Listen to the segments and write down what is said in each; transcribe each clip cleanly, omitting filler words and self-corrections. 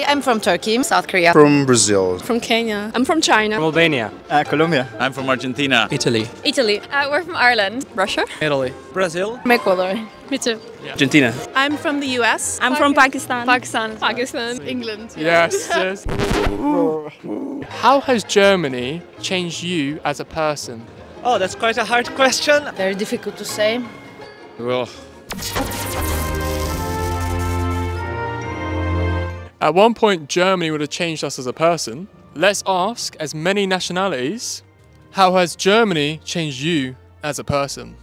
I'm from Turkey, South Korea. From Brazil. From Kenya. I'm from China. From Albania. Colombia. I'm from Argentina. Italy. Italy. We're from Ireland. Russia. Italy. Brazil. Ecuador. Me too. Yeah. Argentina. I'm from the US. I'm from Pakistan. Pakistan. England. Yes, yes. How has Germany changed you as a person? Oh, that's quite a hard question. Very difficult to say. Well, At one point, Germany would have changed us as a person. Let's ask, as many nationalities, how has Germany changed you as a person?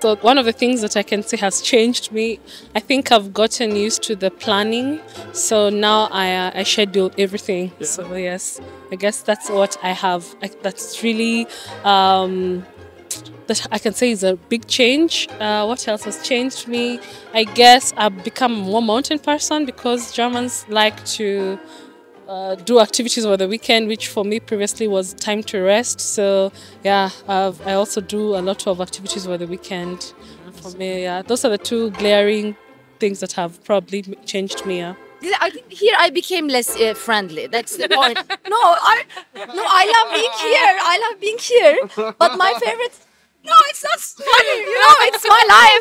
So one of the things that I can say has changed me, I think I've gotten used to the planning. So now I schedule everything. Yeah. So yes, I guess that's what I have. That's really, that I can say is a big change. What else has changed me? I guess I've become a more mountain person because Germans like to do activities over the weekend, which for me previously was time to rest. So yeah, I also do a lot of activities over the weekend. For me, yeah, those are the two glaring things that have probably changed me. Yeah. I think here I became less friendly. That's the point. I love being here. I love being here. But my favorite. No, it's not funny. It's my life.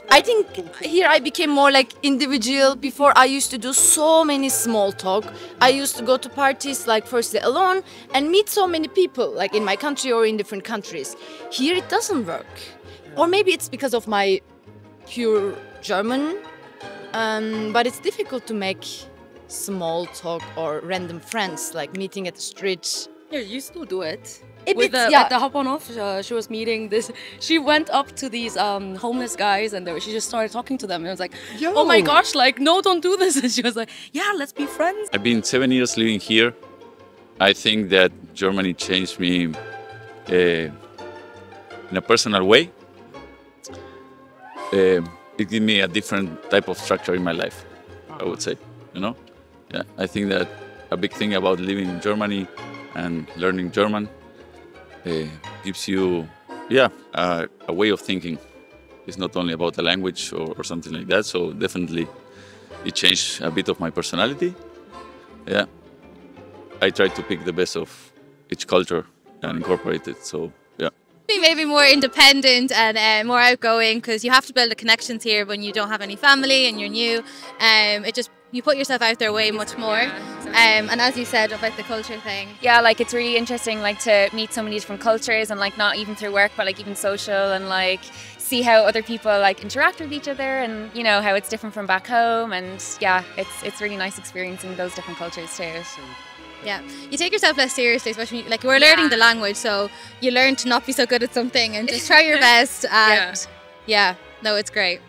I think here I became more like individual. Before I used to do so many small talk. I used to go to parties like firstly alone and meet so many people like in my country or in different countries. Here it doesn't work. Or maybe it's because of my pure German. But it's difficult to make small talk or random friends like meeting at the street. Yeah, you still do it. At the hop on off, she was meeting this. She went up to these homeless guys and she just started talking to them. And I was like, Yo. oh my gosh, like, no, don't do this. And she was like, yeah, let's be friends. I've been 7 years living here. I think that Germany changed me in a personal way. It gave me a different type of structure in my life, I would say, Yeah, I think that a big thing about living in Germany and learning German gives you, a way of thinking. It's not only about the language or something like that, so definitely it changed a bit of my personality. Yeah, I try to pick the best of each culture and incorporate it, so yeah. Maybe more independent and more outgoing because you have to build the connections here when you don't have any family and you're new. You put yourself out there way much more. And as you said about the culture thing. Yeah, like it's really interesting like to meet so many different cultures and like not even through work but like even social and like see how other people like interact with each other and how it's different from back home and yeah, it's really nice experiencing those different cultures too. Yeah, you take yourself less seriously, especially like we're learning the language, so you learn to not be so good at something and just try your best. And no, it's great.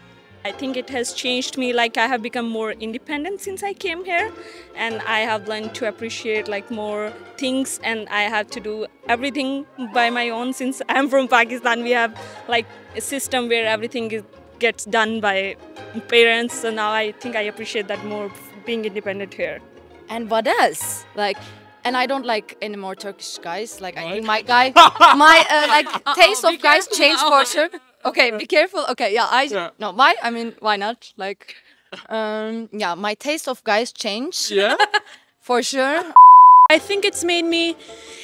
I think it has changed me. Like I have become more independent since I came here, and I have learned to appreciate like more things, and I have to do everything by my own. Since I'm from Pakistan, we have like a system where everything gets done by parents. So now I think I appreciate that more, being independent here. And what else? And I don't like any more Turkish guys. Like I think my taste of guys changed for sure. Okay, be careful. Okay, why not? Like, my taste of guys changed. Yeah, for sure. I think it's made me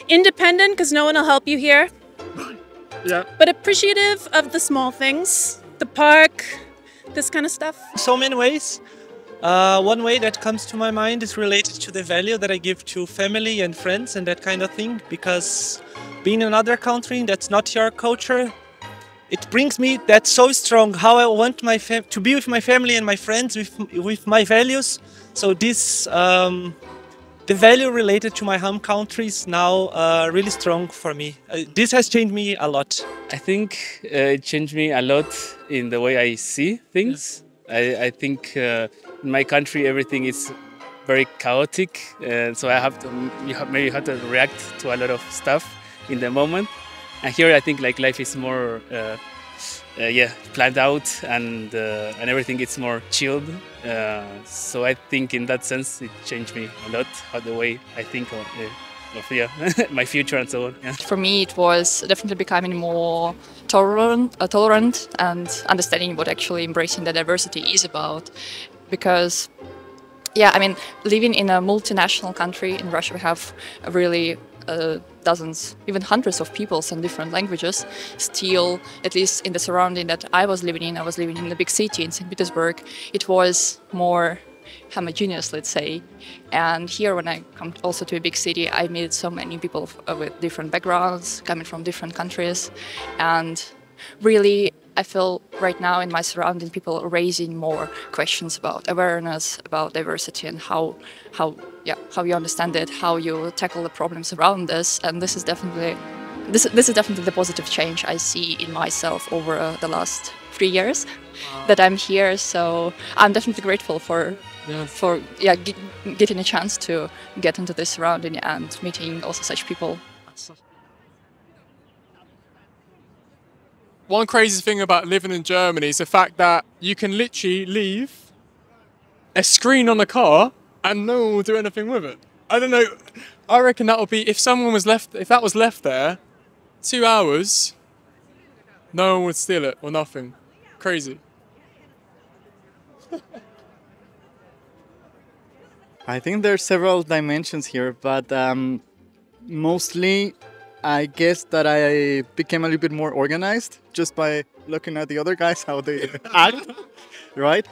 independent because no one will help you here. Yeah. But appreciative of the small things, the park, this kind of stuff. So many ways. One way that comes to my mind is related to the value that I give to family and friends and that kind of thing. Because being in another country that's not your culture, it brings me that so strong how I want to be with my family and my friends with my values. So this the value related to my home country is now really strong for me. This has changed me a lot. I think it changed me a lot in the way I see things. I think in my country everything is very chaotic, so maybe have to react to a lot of stuff in the moment. And here I think like life is more yeah, planned out, and everything is more chilled. So I think in that sense it changed me a lot, how the way I think of yeah, my future and so on. Yeah. For me, it was definitely becoming more tolerant and understanding what actually embracing the diversity is about. Because, yeah, I mean, living in a multinational country in Russia, we have really dozens, even hundreds of peoples and different languages. Still, at least in the surrounding that I was living in a big city in St. Petersburg, it was more homogeneous, let's say. And here, when I come also to a big city, I meet so many people with different backgrounds, coming from different countries. And really, I feel right now in my surrounding, people are raising more questions about awareness, about diversity, and how you understand it, how you tackle the problems around this. And this is definitely the positive change I see in myself over the last 3 years that I'm here. So I'm definitely grateful for getting a chance to get into this surrounding and meeting also such people. One crazy thing about living in Germany is the fact that you can literally leave a screen on a car and no one will do anything with it. I don't know. I reckon that would be if that was left there 2 hours, no one would steal it or nothing. Crazy. I think there's several dimensions here, but mostly I guess that I became a little bit more organized just by looking at the other guys, how they act, right?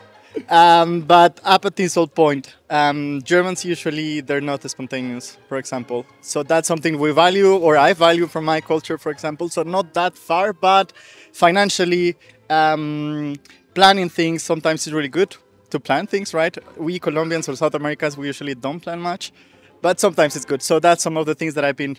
But up at this old point, Germans usually, they're not spontaneous, for example. So that's something we value, or I value from my culture, for example. So not that far, but financially, planning things sometimes is really good to plan things, right? We Colombians or South Americans, we usually don't plan much, but sometimes it's good. So that's some of the things that I've been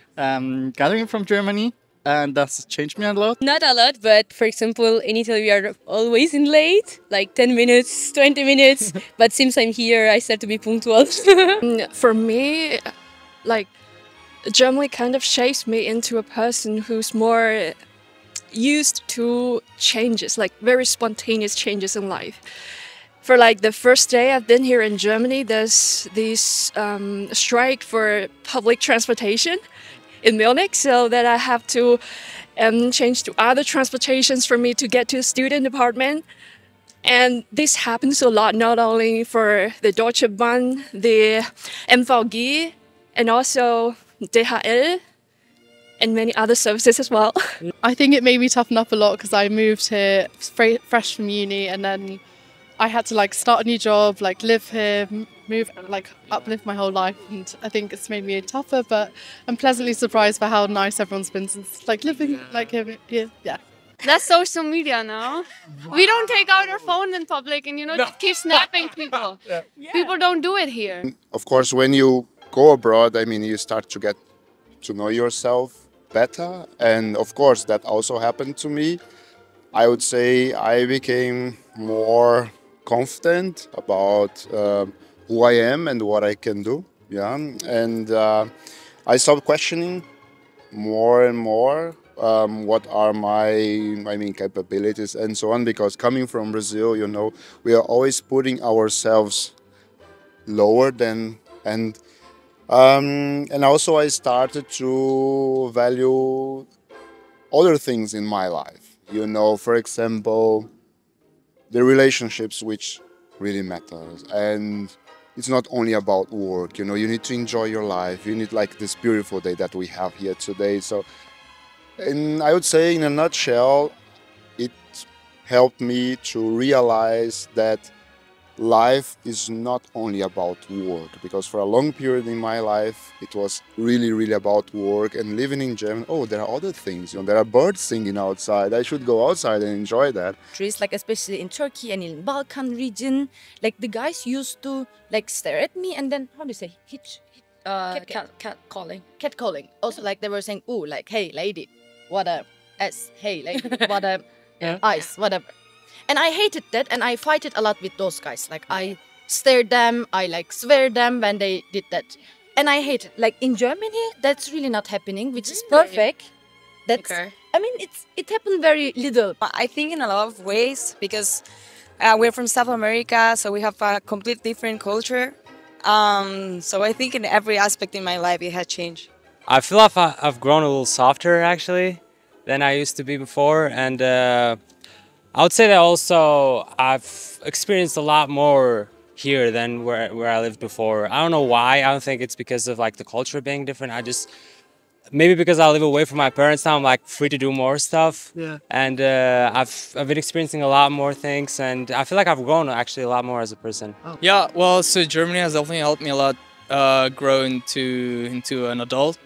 gathering from Germany, and that's changed me a lot. Not a lot, but for example, in Italy we are always in late, like 10 minutes, 20 minutes, but since I'm here, I start to be punctual. For me, like, Germany kind of shapes me into a person who's more used to changes, like very spontaneous changes in life. For like the first day I've been here in Germany, there's this strike for public transportation in Munich, so that I have to change to other transportations for me to get to the student apartment. And this happens a lot, not only for the Deutsche Bahn, the MVG, and also DHL, and many other services as well. I think it made me toughen up a lot because I moved here fresh from uni, and then I had to like start a new job, like live here, move, like uplift my whole life, and I think it's made me tougher, but I'm pleasantly surprised by how nice everyone's been since like living like here. Yeah. That's social media now. We don't take out our phone in public and just keep snapping people. People don't do it here. Of course, when you go abroad, I mean, you start to get to know yourself better, and of course that also happened to me. I would say I became more confident about who I am and what I can do. Yeah, and I started questioning more and more what are my capabilities and so on. Because coming from Brazil, we are always putting ourselves lower than and also I started to value other things in my life. For example, the relationships which really matters, and it's not only about work. You need to enjoy your life. You need like this beautiful day that we have here today. So, and I would say in a nutshell, it helped me to realize that life is not only about work, because for a long period in my life it was really about work and living in Germany. Oh, there are other things, there are birds singing outside, I should go outside and enjoy that. Like especially in Turkey and in Balkan region, like the guys used to like stare at me and then, how do you say, catcalling. Also like they were saying, ooh, like, hey lady, what a ass, hey lady, what a ice, whatever. And I hated that, and I fight it a lot with those guys. Like I stared them, I like swear them when they did that. And I hate it. Like in Germany, that's really not happening, which is perfect. That's I mean, it happened very little. I think in a lot of ways because we're from South America, so we have a complete different culture. So I think in every aspect in my life it has changed. I feel like I've grown a little softer actually than I used to be before, and I would say that also I've experienced a lot more here than where I lived before. I don't know why. I don't think it's because of like the culture being different. Maybe because I live away from my parents now, I'm like free to do more stuff. Yeah. And I've been experiencing a lot more things, and I feel like I've grown actually a lot more as a person. Yeah, well, so Germany has definitely helped me a lot grow into an adult.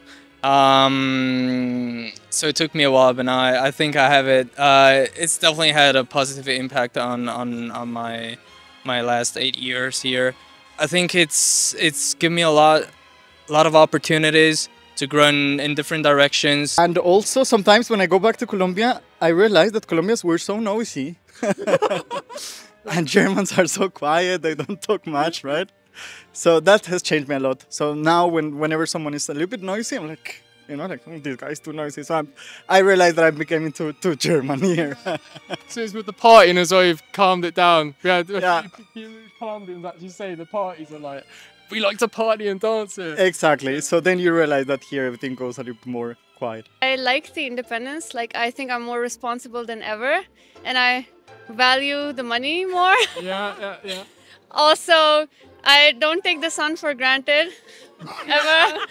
So it took me a while, but now I think I have it. It's definitely had a positive impact on my last 8 years here. I think it's given me a lot of opportunities to grow in different directions. And also sometimes when I go back to Colombia, I realize that Colombians were so noisy. And Germans are so quiet, they don't talk much, right? So that has changed me a lot. So now whenever someone is a little bit noisy, I'm like, oh, this guy's too noisy. So I realized that I'm becoming too German here. So it's with the partying as well, you've calmed it down. Yeah. You calmed it and actually say the parties are like, we like to party and dance here. Exactly. So then you realize that here everything goes a little bit more quiet. I like the independence. Like, I think I'm more responsible than ever, and I value the money more. Yeah. Also, I don't take the sun for granted ever.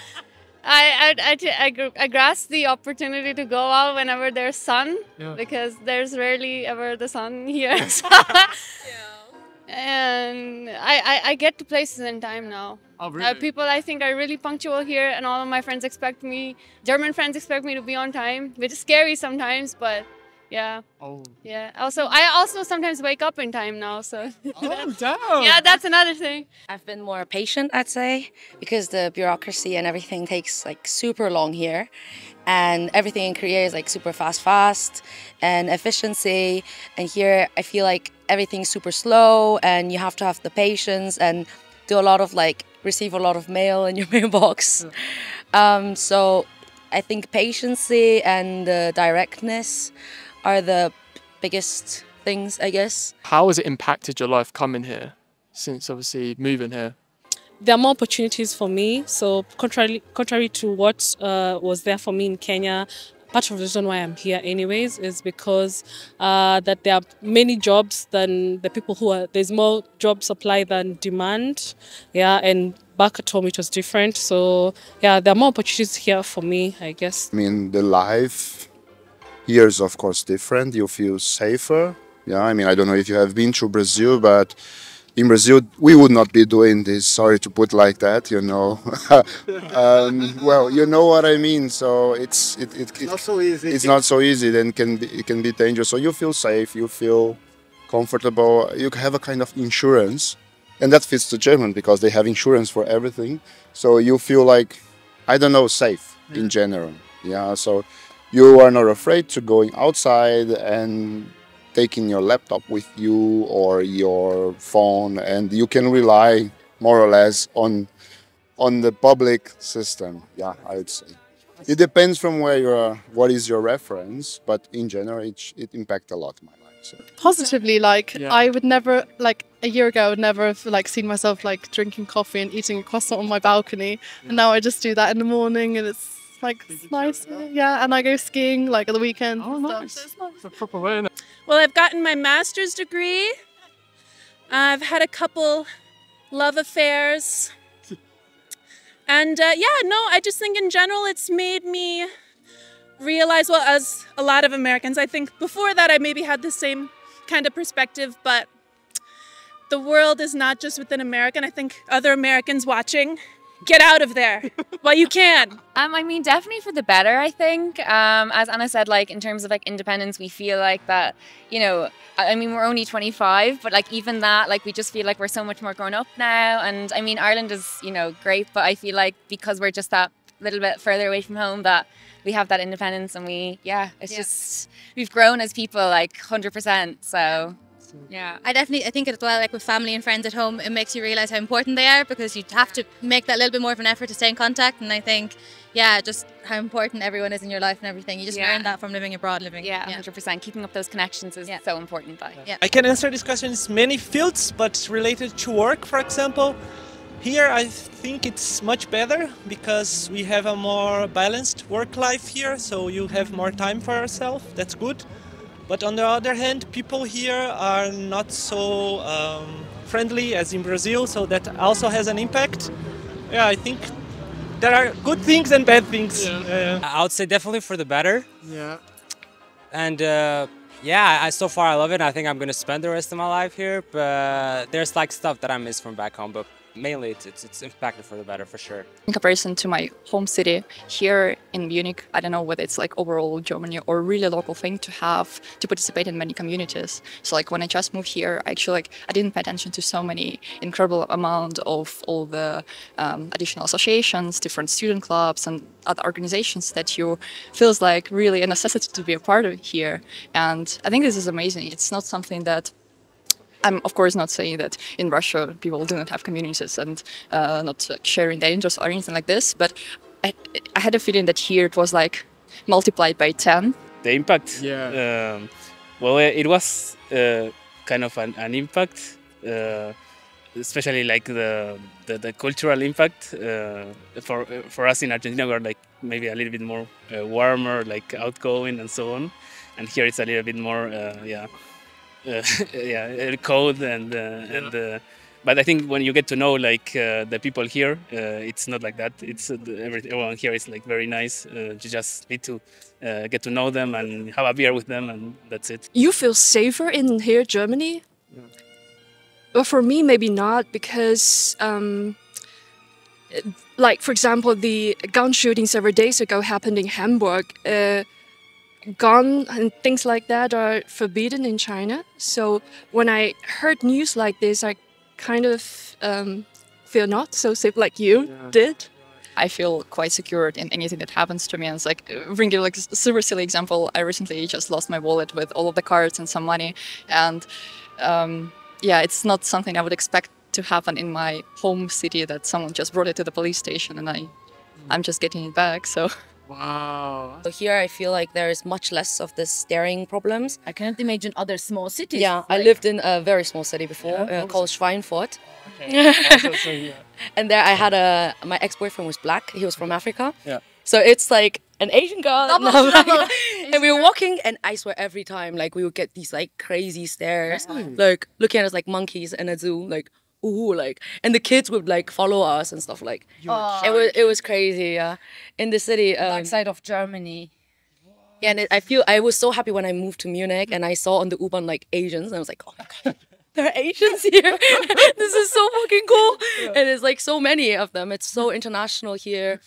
I grasp the opportunity to go out whenever there's sun, because there's rarely ever the sun here. So. And I get to places in time now. Oh, really? People I think are really punctual here, and all of my friends German friends expect me to be on time, which is scary sometimes, but yeah. Oh. Yeah. I also sometimes wake up in time now, so. Oh, damn. Yeah, that's another thing. I've been more patient, I'd say, because the bureaucracy and everything takes like super long here. And everything in Korea is like super fast and efficiency. And here I feel like everything's super slow and you have to have the patience and do a lot of receive a lot of mail in your mailbox. So I think patience and directness are the biggest things, I guess. How has it impacted your life coming here since obviously moving here? There are more opportunities for me. So contrary to what was there for me in Kenya, part of the reason why I'm here anyways is because that there are many jobs than the people there's more job supply than demand. Yeah, and back at home it was different. So yeah, there are more opportunities here for me, I guess. I mean, the life here is of course different. You feel safer. Yeah, I mean, I don't know if you have been to Brazil, but in Brazil, we would not be doing this, sorry to put like that, well, you know what I mean, so it's not so easy. It's not so easy, then it can be dangerous. So you feel safe, you feel comfortable, you have a kind of insurance, and that fits the German because they have insurance for everything. So you feel like, I don't know, safe in general. Yeah, so you are not afraid to going outside and taking your laptop with you or your phone, and you can rely more or less on the public system. Yeah, I would say. It depends from where you are, what is your reference, but in general it impacts a lot my life. So. Positively, I would never, a year ago, I would never have seen myself drinking coffee and eating a croissant on my balcony, and now I just do that in the morning, and it's nice. Yeah, and I go skiing at the weekend. Oh, nice. So it's nice. It's a proper way, isn't it? Well, I've gotten my master's degree. I've had a couple love affairs. And I just think in general it's made me realize, well, as a lot of Americans, I think before that I maybe had the same kind of perspective, but the world is not just within America, and I think other Americans watching, get out of there while you can. I mean, definitely for the better, I think. As Anna said, in terms of independence, we feel that, I mean, we're only 25, but even that, we just feel we're so much more grown up now. And I mean, Ireland is, great, but I feel because we're just that little bit further away from home that we have that independence, and just, we've grown as people 100%. So Yeah, I think as well, like with family and friends at home, it makes you realize how important they are because you have to make that little bit more of an effort to stay in contact. And I think, yeah, just how important everyone is in your life and everything. You just learn that from living abroad, Yeah, 100%. Keeping up those connections is so important. Yeah. I can answer this question in many fields, but related to work, for example, here I think it's much better because we have a more balanced work life here, so you have more time for yourself. That's good. But on the other hand, people here are not so friendly as in Brazil, so that also has an impact. Yeah, I think there are good things and bad things. I would say definitely for the better. Yeah. And yeah, so far I love it. I think I'm gonna spend the rest of my life here. But there's like stuff that I miss from back home. But mainly it's impacted for the better, for sure. In comparison to my home city, here in Munich, I don't know whether it's like overall Germany or really a local thing to have to participate in many communities. So like when I just moved here, I didn't pay attention to so many incredible amount of all the additional associations, different student clubs and other organizations that you feels like really a necessity to be a part of here. And I think this is amazing. It's not something that I'm of course not saying that in Russia people do not have communities and not sharing their interests or anything like this, but I had a feeling that here it was like multiplied by 10. The impact, well, it was kind of an impact, especially like the cultural impact. For us in Argentina, we're like maybe a little bit more warmer, like outgoing and so on, and here it's a little bit more, cold but I think when you get to know like the people here, it's not like that. It's everyone here is like very nice. You just need to get to know them and have a beer with them, and that's it. You feel safer in here, Germany? Yeah. Well, for me, maybe not, because like for example, the gun shooting several days ago happened in Hamburg. Gun and things like that are forbidden in China. So when I heard news like this, I kind of feel not so safe like you did. I feel quite secure in anything that happens to me. And it's like, bring you like a super silly example. I recently just lost my wallet with all of the cards and some money. And yeah, it's not something I would expect to happen in my home city, that someone just brought it to the police station and I'm just getting it back, so. Wow. So here I feel like there is much less of the staring problems. I can't imagine other small cities. Yeah, I lived in a very small city before called Schweinfurt. Okay. And there I had my ex-boyfriend was black, he was from Africa. Yeah. So it's like an Asian girl. And we were walking and I swear every time like we would get these like crazy stares, like looking at us like monkeys in a zoo, like ooh, like, and the kids would like follow us and stuff like. It was crazy, yeah. In the city, backside of Germany. Yeah, and I was so happy when I moved to Munich and I saw on the U-Bahn like Asians, and I was like, oh my god, there are Asians here. This is so fucking cool. And it's like so many of them. It's so international here.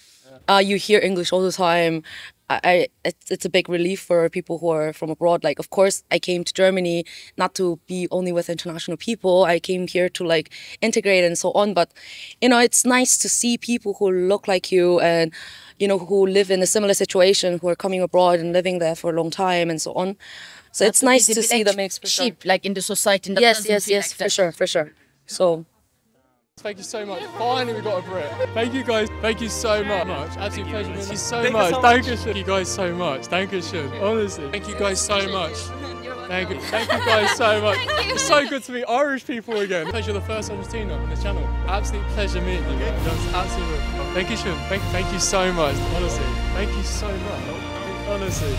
You hear English all the time. It's a big relief for people who are from abroad. Like, of course, I came to Germany not to be only with international people. I came here to like integrate and so on. But, you know, it's nice to see people who look like you and, you know, who live in a similar situation, who are coming abroad and living there for a long time and so on. So it's nice to see them express. Like in the society. Yes, for sure. So. Thank you so much. Finally, we got a Brit. Thank you guys. Thank you so much. Absolute pleasure. Thank you so much. Thank you guys so much. Thank you, honestly. Thank you guys so much. Thank you guys so much. It's so good to meet Irish people again. Pleasure, the first Argentina on the channel. Absolute pleasure meeting you. That's absolutely. Thank you, Sean. Thank you so much. Honestly. Thank you so much. Honestly.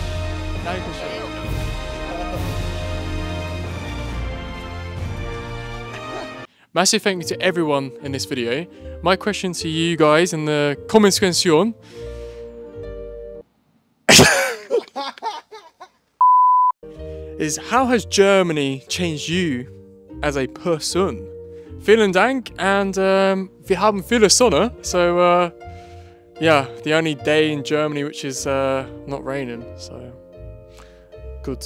Thank you, Sean. Massive thank you to everyone in this video. My question to you guys in the comment section is, how has Germany changed you as a person? Vielen Dank, and wir haben viele Sonne, so yeah, the only day in Germany which is not raining, so good.